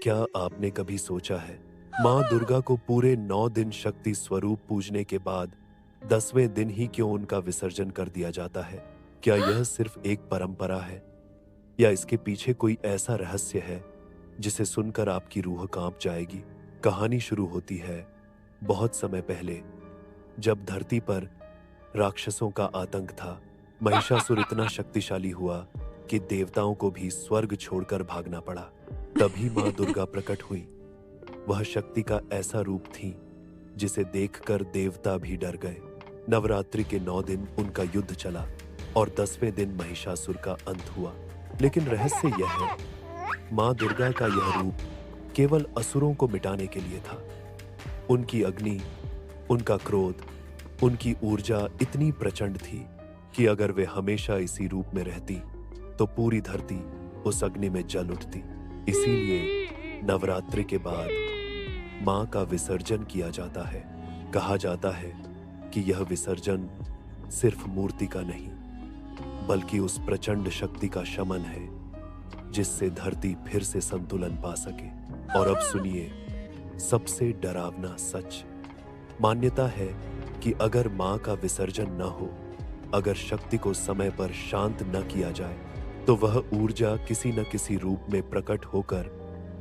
क्या आपने कभी सोचा है, माँ दुर्गा को पूरे 9 दिन शक्ति स्वरूप पूजने के बाद 10वें दिन ही क्यों उनका विसर्जन कर दिया जाता है? क्या यह सिर्फ एक परंपरा है या इसके पीछे कोई ऐसा रहस्य है जिसे सुनकर आपकी रूह कांप जाएगी? कहानी शुरू होती है बहुत समय पहले, जब धरती पर राक्षसों का आतंक था। महिषासुर इतना शक्तिशाली हुआ कि देवताओं को भी स्वर्ग छोड़कर भागना पड़ा। तभी माँ दुर्गा प्रकट हुई। वह शक्ति का ऐसा रूप थी जिसे देखकर देवता भी डर गए। नवरात्रि के 9 दिन उनका युद्ध चला और 10वें दिन महिषासुर का अंत हुआ। लेकिन रहस्य यह है, माँ दुर्गा का यह रूप केवल असुरों को मिटाने के लिए था। उनकी अग्नि, उनका क्रोध, उनकी ऊर्जा इतनी प्रचंड थी कि अगर वे हमेशा इसी रूप में रहती तो पूरी धरती उस अग्नि में जल उठती। इसीलिए नवरात्रि के बाद मां का विसर्जन किया जाता है। कहा जाता है कि यह विसर्जन सिर्फ मूर्ति का नहीं, बल्कि उस प्रचंड शक्ति का शमन है जिससे धरती फिर से संतुलन पा सके। और अब सुनिए सबसे डरावना सच। मान्यता है कि अगर मां का विसर्जन न हो, अगर शक्ति को समय पर शांत न किया जाए, तो वह ऊर्जा किसी न किसी रूप में प्रकट होकर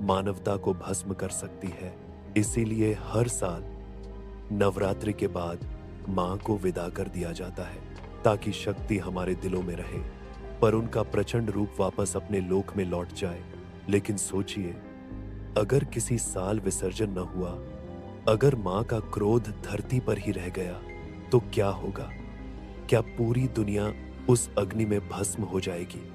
मानवता को भस्म कर सकती है। इसीलिए हर साल नवरात्रि के बाद मां को विदा कर दिया जाता है, ताकि शक्ति हमारे दिलों में रहे, पर उनका प्रचंड रूप वापस अपने लोक में लौट जाए। लेकिन सोचिए, अगर किसी साल विसर्जन न हुआ, अगर मां का क्रोध धरती पर ही रह गया, तो क्या होगा? क्या पूरी दुनिया उस अग्नि में भस्म हो जाएगी?